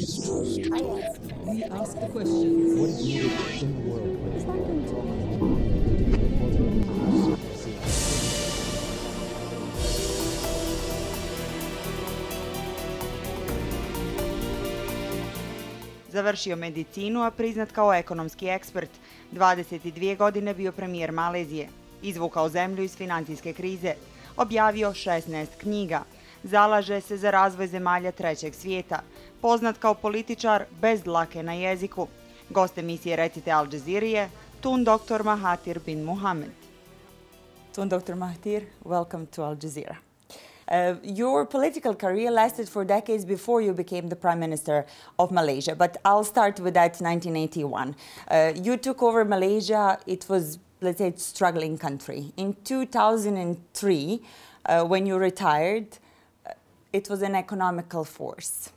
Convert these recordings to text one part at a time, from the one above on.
We ask the questions. What is needed in the world? Završio medicinu, a priznat kao ekonomski ekspert. 22 godine bio premijer Malezije. Izvukao zemlju iz financijske krize. Objavio 16 knjiga. Zalaže se za razvoj zemalja trećeg svijeta. Poznat kao političar bez dlake na jeziku. Gost emisije Recite Al Jazeeri je Tun Dr. Mahathir bin Mohamad. Tun Dr. Mahathir, welcome to Al Jazeera. Your political career lasted for decades before you became the Prime Minister of Malaysia, but I'll start with that 1981. You took over Malaysia. It was, let's say, a struggling country. In 2003, when you retired, it was an economical force.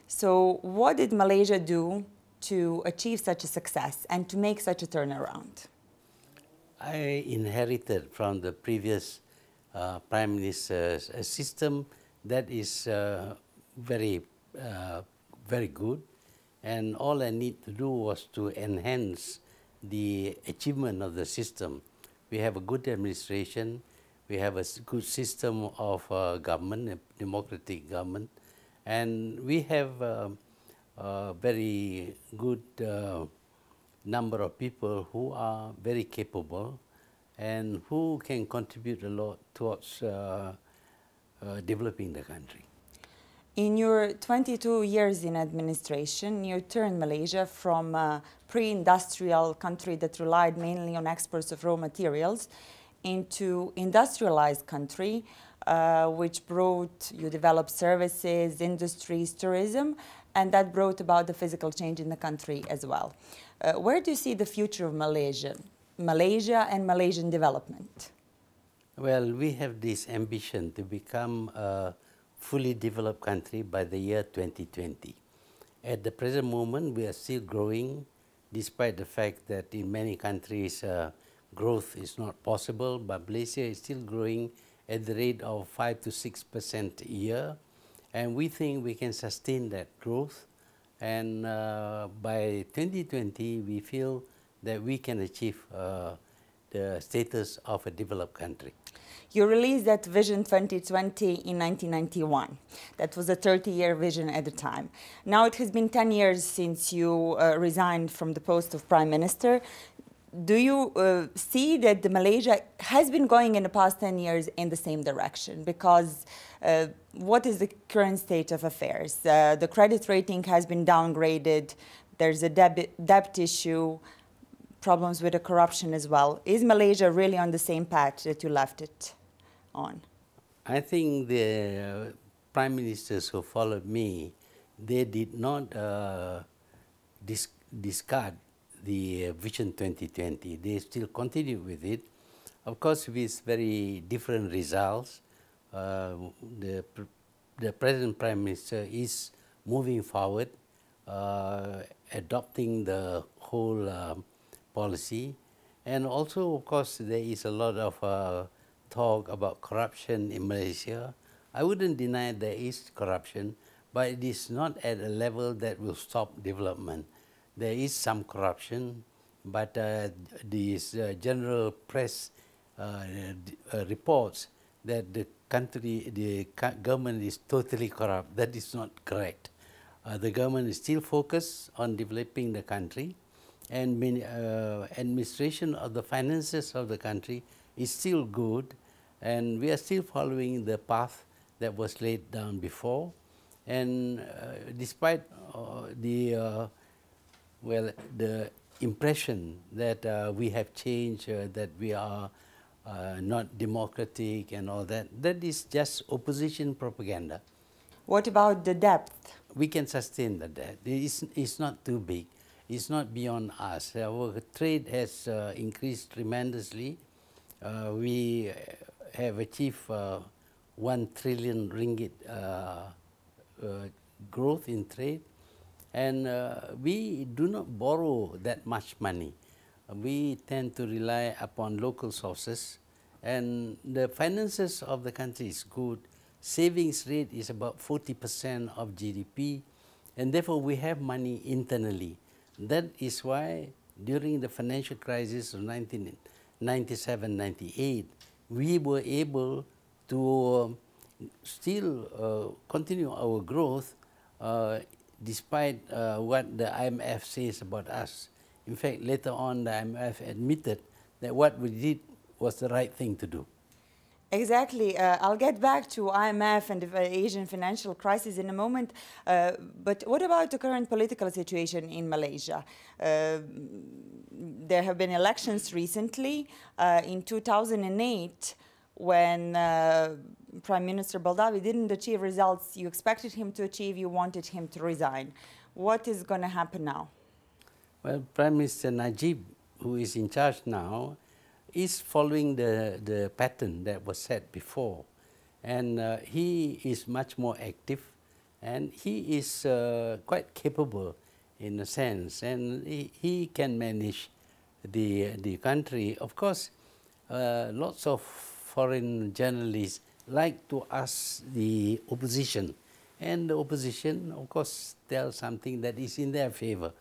So what did Malaysia do to achieve such a success and to make such a turnaround? I inherited from the previous Prime Minister's a system that is very good, and all I need to do was to enhance the achievement of the system. We have a good administration, we have a good system of government, a democratic government, and we have a very good number of people who are very capable and who can contribute a lot towards developing the country. In your 22 years in administration, you turned Malaysia from a pre-industrial country that relied mainly on exports of raw materials into industrialized country, which brought, you developed services, industries, tourism, and that brought about the physical change in the country as well. Where do you see the future of Malaysia and Malaysian development? Well, we have this ambition to become a fully developed country by the year 2020. At the present moment, we are still growing, despite the fact that in many countries growth is not possible, but Malaysia is still growing at the rate of 5 to 6% a year. And we think we can sustain that growth. And by 2020, we feel that we can achieve the status of a developed country. You released that Vision 2020 in 1991. That was a 30-year vision at the time. Now it has been 10 years since you resigned from the post of Prime Minister. Do you see that Malaysia has been going in the past 10 years in the same direction? Because what is the current state of affairs? The credit rating has been downgraded. There's a debt issue, problems with the corruption as well. Is Malaysia really on the same path that you left it on? I think the prime ministers who followed me, they did not discard the Vision 2020. They still continue with it. Of course, with very different results. The present Prime Minister is moving forward, adopting the whole policy. And also, of course, there is a lot of talk about corruption in Malaysia. I wouldn't deny there is corruption, but it is not at a level that will stop development. There is some corruption, but these general press reports that the government is totally corrupt. That is not correct. The government is still focused on developing the country, and administration of the finances of the country is still good, and we are still following the path that was laid down before. And despite the impression that we have changed, that we are not democratic and all that, that is just opposition propaganda. What about the debt? We can sustain the debt. It's not too big. It's not beyond us. Our trade has increased tremendously. We have achieved 1 trillion ringgit growth in trade. And we do not borrow that much money. We tend to rely upon local sources, and the finances of the country is good. Savings rate is about 40% of GDP, and therefore we have money internally. That is why during the financial crisis of 1997-98, we were able to still continue our growth despite what the IMF says about us. In fact, later on the IMF admitted that what we did was the right thing to do. Exactly. I'll get back to IMF and the Asian financial crisis in a moment. But what about the current political situation in Malaysia? There have been elections recently. In 2008, when Prime Minister Baldawi didn't achieve results you expected him to achieve, you wanted him to resign. What is going to happen now? Well, Prime Minister Najib, who is in charge now, is following the pattern that was set before. And he is much more active, and he is quite capable in a sense, and he can manage the country. Of course, lots of foreign journalists like to ask the opposition, and the opposition, of course, tell something that is in their favor.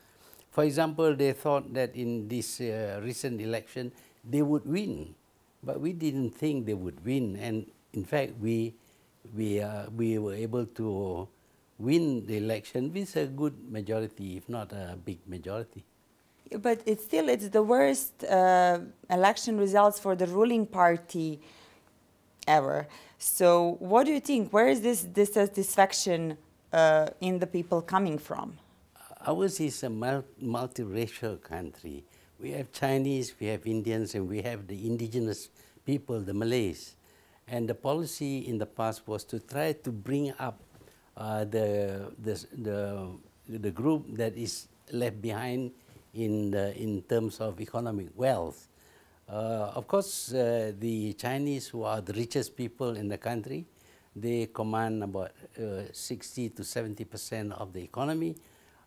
For example, they thought that in this recent election, they would win, but we didn't think they would win, and in fact we were able to win the election with a good majority, if not a big majority. But it's the worst election results for the ruling party ever. So what do you think? Where is this dissatisfaction in the people coming from? Ours is a multiracial country. We have Chinese, we have Indians, and we have the indigenous people, the Malays. And the policy in the past was to try to bring up the group that is left behind in terms of economic wealth. Of course, the Chinese, who are the richest people in the country, they command about 60 to 70% of the economy.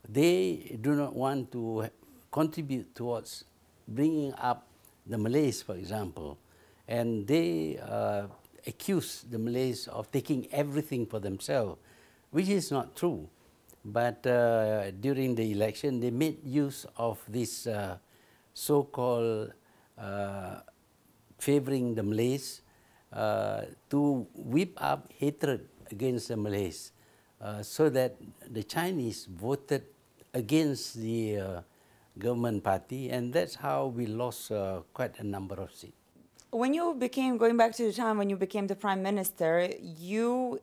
They do not want to contribute towards bringing up the Malays, for example, and they accuse the Malays of taking everything for themselves, which is not true. But during the election, they made use of this so-called favoring the Malays to whip up hatred against the Malays, so that the Chinese voted against the government party, and that's how we lost quite a number of seats. When you became, going back to the time when you became the Prime Minister, you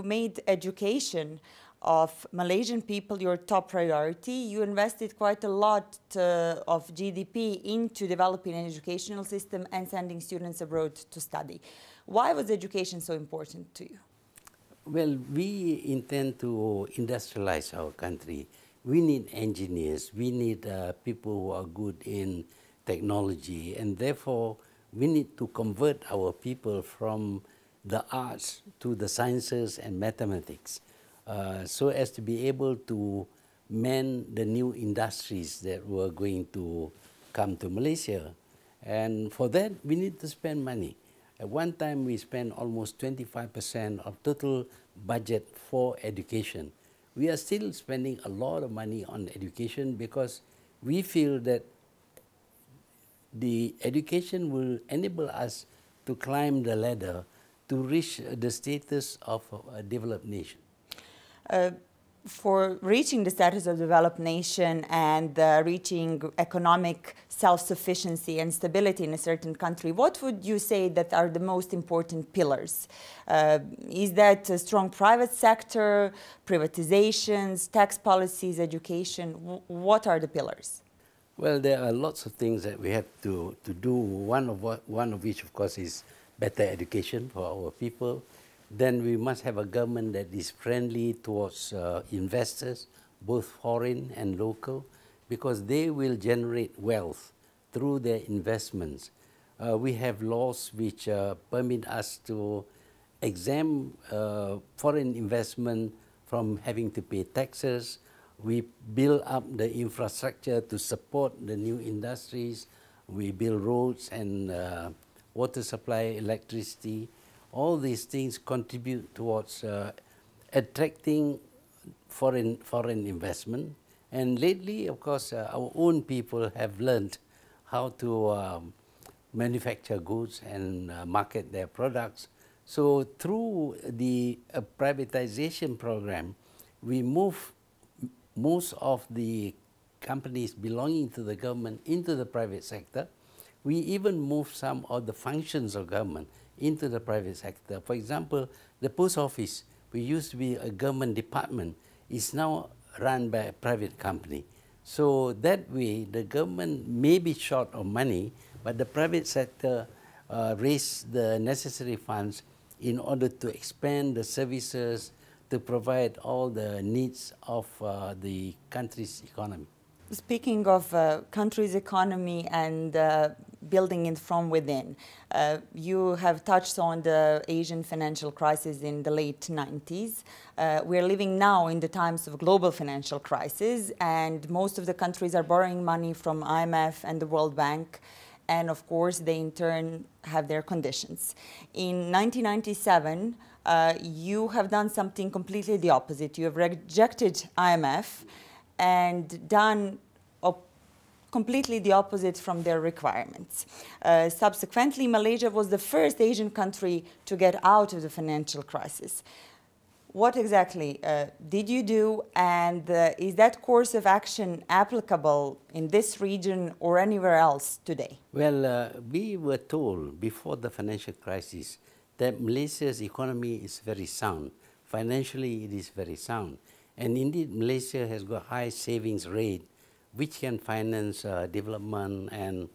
made education of Malaysian people your top priority. You invested quite a lot of GDP into developing an educational system and sending students abroad to study. Why was education so important to you? Well, we intend to industrialize our country. We need engineers, we need people who are good in technology, and therefore we need to convert our people from the arts to the sciences and mathematics, so as to be able to man the new industries that were going to come to Malaysia. And for that, we need to spend money. At one time, we spent almost 25% of total budget for education. We are still spending a lot of money on education because we feel that the education will enable us to climb the ladder to reach the status of a developed nation. For reaching the status of developed nation and reaching economic self-sufficiency and stability in a certain country, what would you say that are the most important pillars? Is that a strong private sector, privatizations, tax policies, education? What are the pillars? Well, there are lots of things that we have to do, one of which, of course, is better education for our people. Then we must have a government that is friendly towards investors, both foreign and local, because they will generate wealth through their investments. We have laws which permit us to exempt foreign investment from having to pay taxes. We build up the infrastructure to support the new industries. We build roads and water supply, electricity. All these things contribute towards attracting foreign investment. And lately, of course, our own people have learned how to manufacture goods and market their products. So through the privatization program, we move most of the companies belonging to the government into the private sector. We even move some of the functions of government into the private sector. For example, the post office, which used to be a government department, is now run by a private company. So that way, the government may be short of money, but the private sector raise the necessary funds in order to expand the services, to provide all the needs of the country's economy. Speaking of country's economy and building it from within, you have touched on the Asian financial crisis in the late 90s. We're living now in the times of global financial crisis, and most of the countries are borrowing money from IMF and the World Bank, and of course they in turn have their conditions. In 1997, you have done something completely the opposite. You have rejected IMF and done completely the opposite from their requirements. Subsequently, Malaysia was the first Asian country to get out of the financial crisis. What exactly did you do, and is that course of action applicable in this region or anywhere else today? Well, we were told before the financial crisis that Malaysia's economy is very sound. Financially, it is very sound. And indeed, Malaysia has got high savings rate, which can finance development and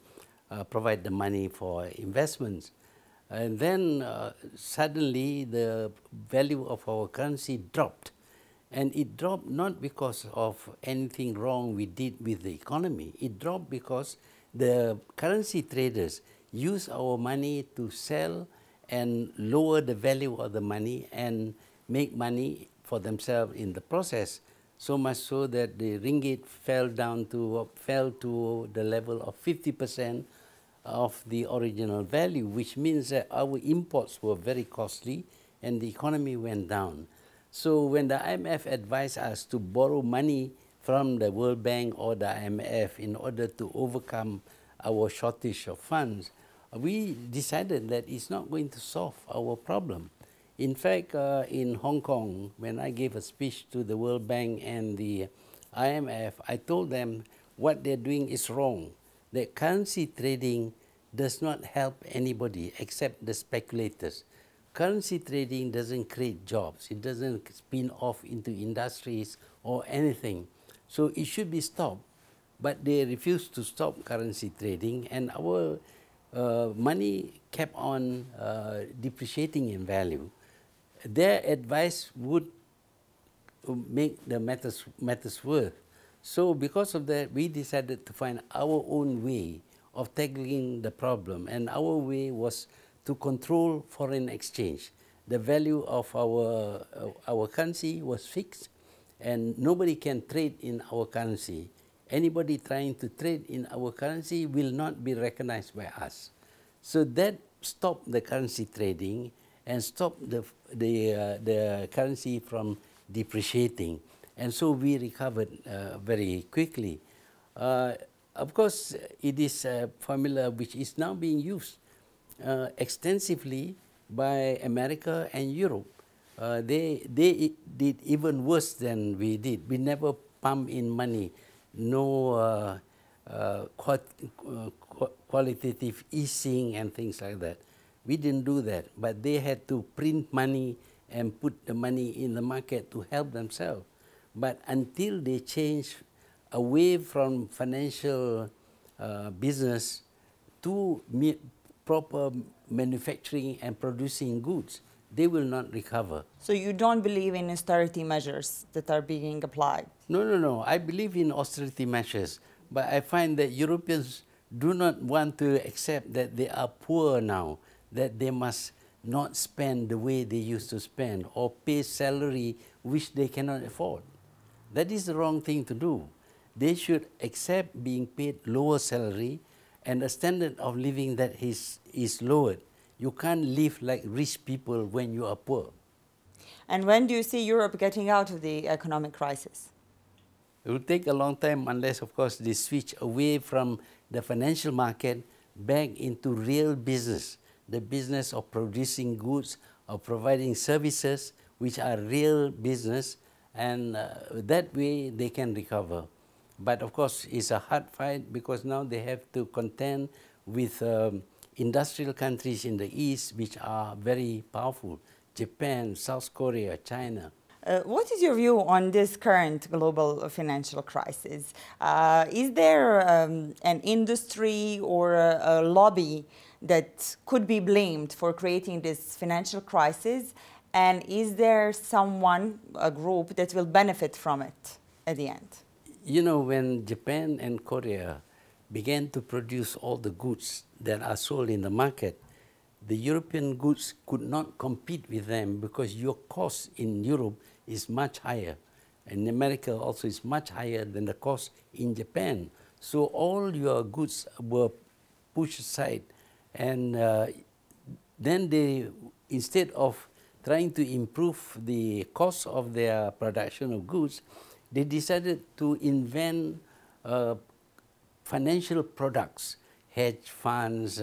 provide the money for investments. And then suddenly the value of our currency dropped. And it dropped not because of anything wrong we did with the economy. It dropped because the currency traders use our money to sell and lower the value of the money and make money for themselves in the process. So much so that the ringgit fell to the level of 50% of the original value, which means that our imports were very costly and the economy went down. So when the IMF advised us to borrow money from the World Bank or the IMF in order to overcome our shortage of funds, we decided that it's not going to solve our problem. In fact, in Hong Kong, when I gave a speech to the World Bank and the IMF, I told them what they're doing is wrong. That currency trading does not help anybody except the speculators. Currency trading doesn't create jobs. It doesn't spin off into industries or anything. So it should be stopped. But they refused to stop currency trading, and our money kept on depreciating in value. Their advice would make the matters worse. So because of that, we decided to find our own way of tackling the problem, and our way was to control foreign exchange. The value of our currency was fixed, and nobody can trade in our currency. Anybody trying to trade in our currency will not be recognized by us. So that stopped the currency trading and stop the currency from depreciating. And so we recovered very quickly. Of course, it is a formula which is now being used extensively by America and Europe. They did even worse than we did. We never pump in money, no qualitative easing and things like that. We didn't do that, but they had to print money and put the money in the market to help themselves. But until they change away from financial business to proper manufacturing and producing goods, they will not recover. So you don't believe in austerity measures that are being applied? No. I believe in austerity measures, but I find that Europeans do not want to accept that they are poor now, that they must not spend the way they used to spend or pay salary which they cannot afford. That is the wrong thing to do. They should accept being paid lower salary and a standard of living that is lowered. You can't live like rich people when you are poor. And when do you see Europe getting out of the economic crisis? It will take a long time unless, of course, they switch away from the financial market back into real business, the business of producing goods, of providing services, which are real business, and that way they can recover. But of course, it's a hard fight because now they have to contend with industrial countries in the East which are very powerful, Japan, South Korea, China. What is your view on this current global financial crisis? Is there an industry or a lobby that could be blamed for creating this financial crisis? And is there someone, a group, that will benefit from it at the end? You know, when Japan and Korea began to produce all the goods that are sold in the market, the European goods could not compete with them because your cost in Europe is much higher. In America also is much higher than the cost in Japan. So all your goods were pushed aside, and then they, instead of trying to improve the cost of their production of goods, they decided to invent financial products, hedge funds,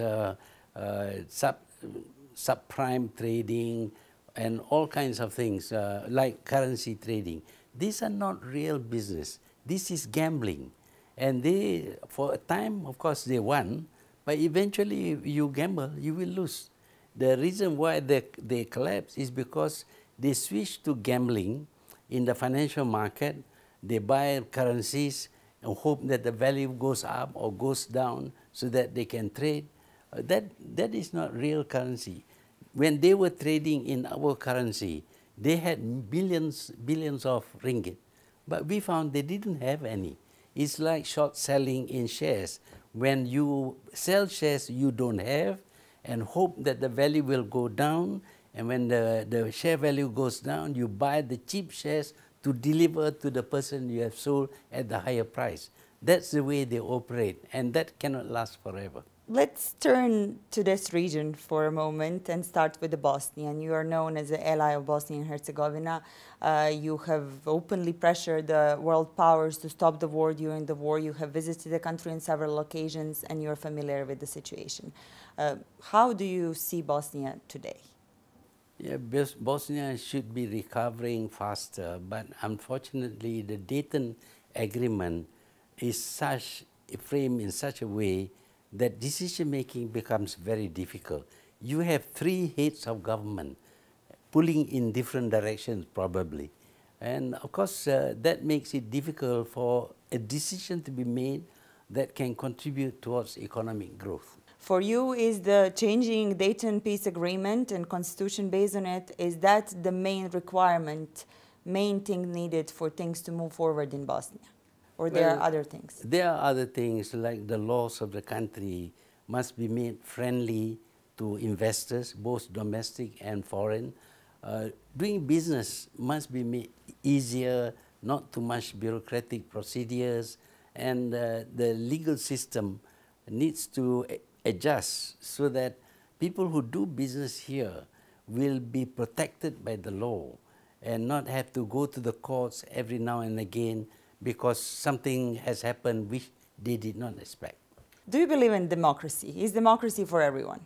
subprime trading, and all kinds of things like currency trading. These are not real business. This is gambling. And they, for a time, of course, they won, but eventually you gamble, you will lose. The reason why they collapse is because they switched to gambling in the financial market. They buy currencies and hope that the value goes up or goes down so that they can trade. That is not real currency. When they were trading in our currency, they had billions of ringgit, but we found they didn't have any. It's like short selling in shares. When you sell shares you don't have and hope that the value will go down, and when the share value goes down, you buy the cheap shares to deliver to the person you have sold at the higher price. That's the way they operate, and that cannot last forever. Let's turn to this region for a moment and start with the Bosnian. You are known as an ally of Bosnia and Herzegovina. You have openly pressured the world powers to stop the war during the war. You have visited the country on several occasions, and you're familiar with the situation. How do you see Bosnia today? Yeah, Bosnia should be recovering faster, but unfortunately the Dayton Agreement is framed in such a way that decision-making becomes very difficult. You have three heads of government pulling in different directions probably. And of course, that makes it difficult for a decision to be made that can contribute towards economic growth. For you, is the changing Dayton Peace Agreement and Constitution based on it, is that the main requirement, main thing needed for things to move forward in Bosnia? Or there are other things? There are other things, like the laws of the country must be made friendly to investors, both domestic and foreign. Doing business must be made easier, not too much bureaucratic procedures, and the legal system needs to adjust so that people who do business here will be protected by the law and not have to go to the courts every now and again because something has happened which they did not expect. Do you believe in democracy? Is democracy for everyone?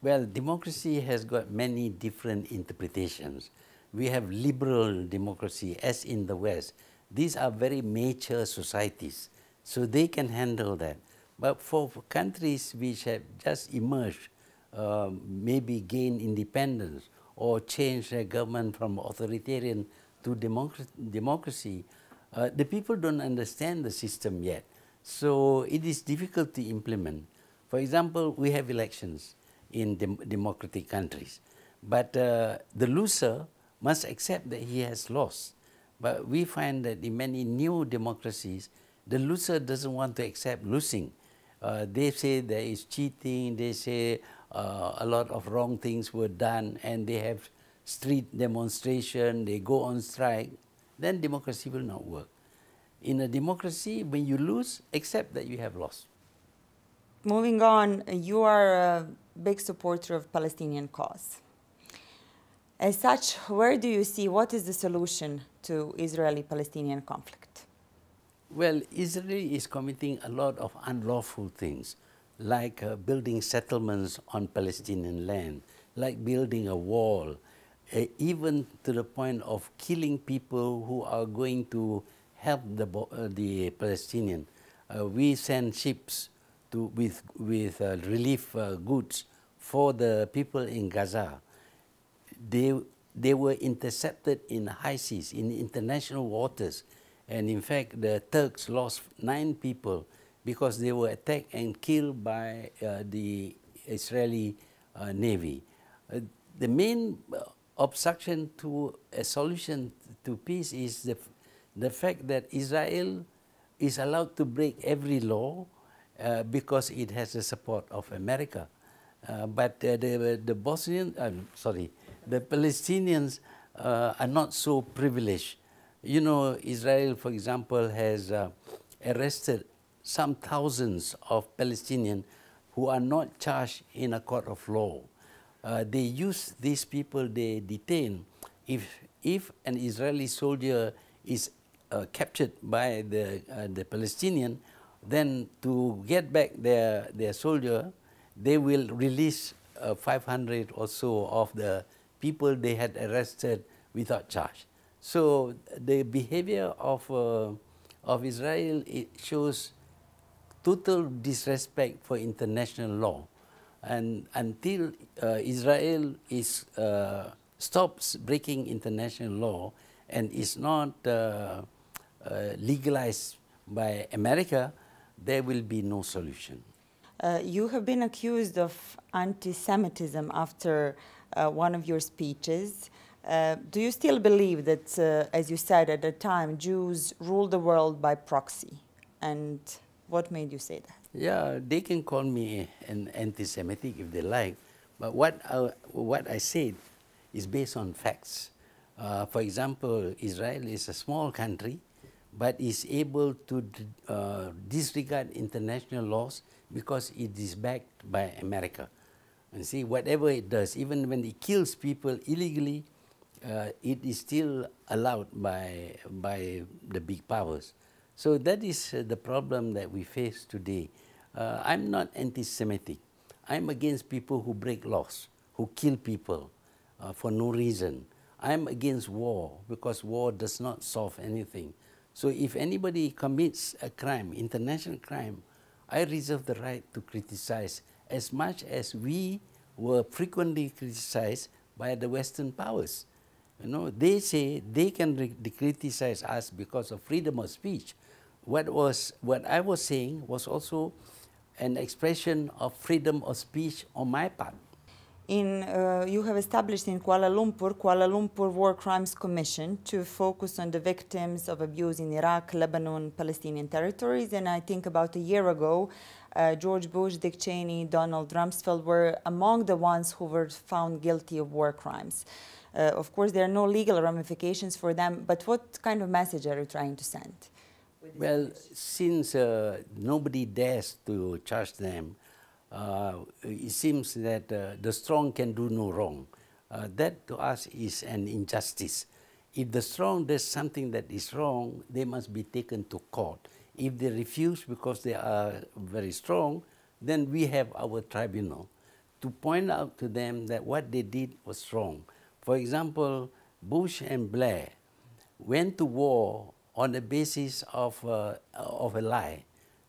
Well, democracy has got many different interpretations. We have liberal democracy, as in the West. These are very mature societies, so they can handle that. But for countries which have just emerged, maybe gained independence or changed their government from authoritarian to democracy, the people don't understand the system yet. So it is difficult to implement. For example, we have elections in democratic countries, but the loser must accept that he has lost. But we find that in many new democracies, the loser doesn't want to accept losing. They say there is cheating, they say a lot of wrong things were done, and they have street demonstration, they go on strike. Then democracy will not work. In a democracy, when you lose, accept that you have lost. Moving on, you are a big supporter of Palestinian cause. As such, where do you see what is the solution to Israeli-Palestinian conflict? Well, Israel is committing a lot of unlawful things, like building settlements on Palestinian land, like building a wall, even to the point of killing people who are going to help the Palestinian. We send ships with relief goods for the people in Gaza. They were intercepted in high seas, in international waters. And in fact, the Turks lost 9 people because they were attacked and killed by the Israeli Navy. The main obstruction to a solution to peace is the fact that Israel is allowed to break every law because it has the support of America. But the Palestinians are not so privileged. You know, Israel, for example, has arrested some thousands of Palestinians who are not charged in a court of law. They use these people they detain. If an Israeli soldier is captured by the Palestinian, then to get back their soldier, they will release 500 or so of the people they had arrested without charge. So the behavior of Israel, it shows total disrespect for international law. And until Israel stops breaking international law and is not legalized by America, there will be no solution. You have been accused of anti-Semitism after one of your speeches. Do you still believe that, as you said at the time, Jews rule the world by proxy? And what made you say that? Yeah, they can call me an anti-Semitic if they like, but what I said is based on facts. For example, Israel is a small country, but is able to disregard international laws because it is backed by America. And see, whatever it does, even when it kills people illegally, it is still allowed by the big powers. So that is the problem that we face today. I'm not anti-Semitic. I'm against people who break laws, who kill people for no reason. I'm against war because war does not solve anything. So if anybody commits a crime, international crime, I reserve the right to criticize as much as we were frequently criticized by the Western powers. You know, they say they can criticize us because of freedom of speech. What I was saying was also an expression of freedom of speech on my part. You have established in Kuala Lumpur War Crimes Commission to focus on the victims of abuse in Iraq, Lebanon, Palestinian territories. And I think about a year ago, George Bush, Dick Cheney, Donald Rumsfeld were among the ones who were found guilty of war crimes. Of course, there are no legal ramifications for them, but what kind of message are you trying to send? Well, since nobody dares to charge them, it seems that the strong can do no wrong. That to us is an injustice. If the strong does something that is wrong, they must be taken to court. If they refuse because they are very strong, then we have our tribunal to point out to them that what they did was wrong. For example, Bush and Blair went to war on the basis of a lie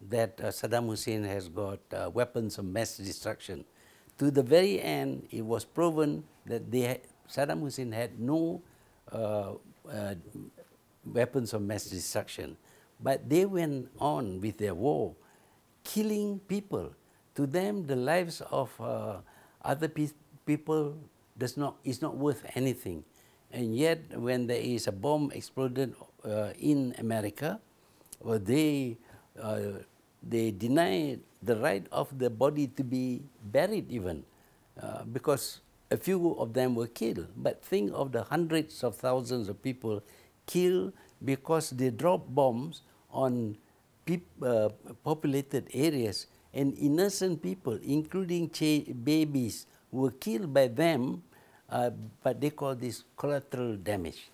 that Saddam Hussein has got weapons of mass destruction. To the very end, it was proven that Saddam Hussein had no weapons of mass destruction. But they went on with their war, killing people. To them, the lives of other people is not worth anything. And yet, when there is a bomb exploded in America, they deny the right of the body to be buried even, because a few of them were killed. But think of the hundreds of thousands of people killed because they dropped bombs on populated areas, and innocent people, including babies, were killed by them but they call this collateral damage.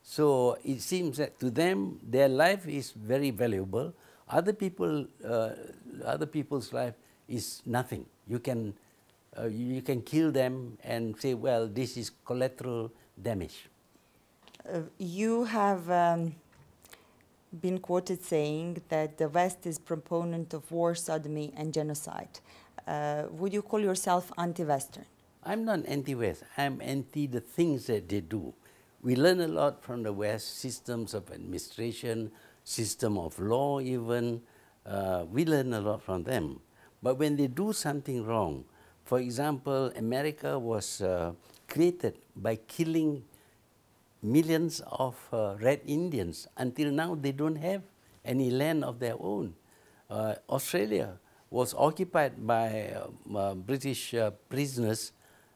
So it seems that to them, their life is very valuable. Other people's life is nothing. You can kill them and say, well, this is collateral damage. You have been quoted saying that the West is proponent of war, sodomy, and genocide. Would you call yourself anti-Western? I'm not anti-West. I'm anti the things that they do. We learn a lot from the West, systems of administration, system of law even. We learn a lot from them. But when they do something wrong, for example, America was created by killing millions of Red Indians. Until now, they don't have any land of their own. Australia was occupied by British prisoners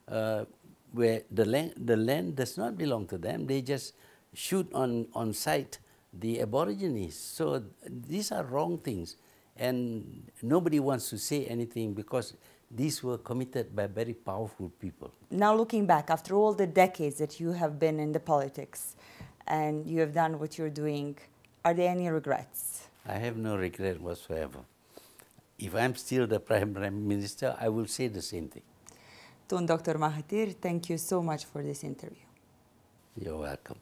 where the land does not belong to them. They just shoot on sight the Aborigines. So these are wrong things. And nobody wants to say anything because these were committed by very powerful people. Now looking back, after all the decades that you have been in the politics and you have done what you're doing, are there any regrets? I have no regret whatsoever. If I'm still the Prime Minister, I will say the same thing. Tun Dr. Mahathir, thank you so much for this interview. You're welcome.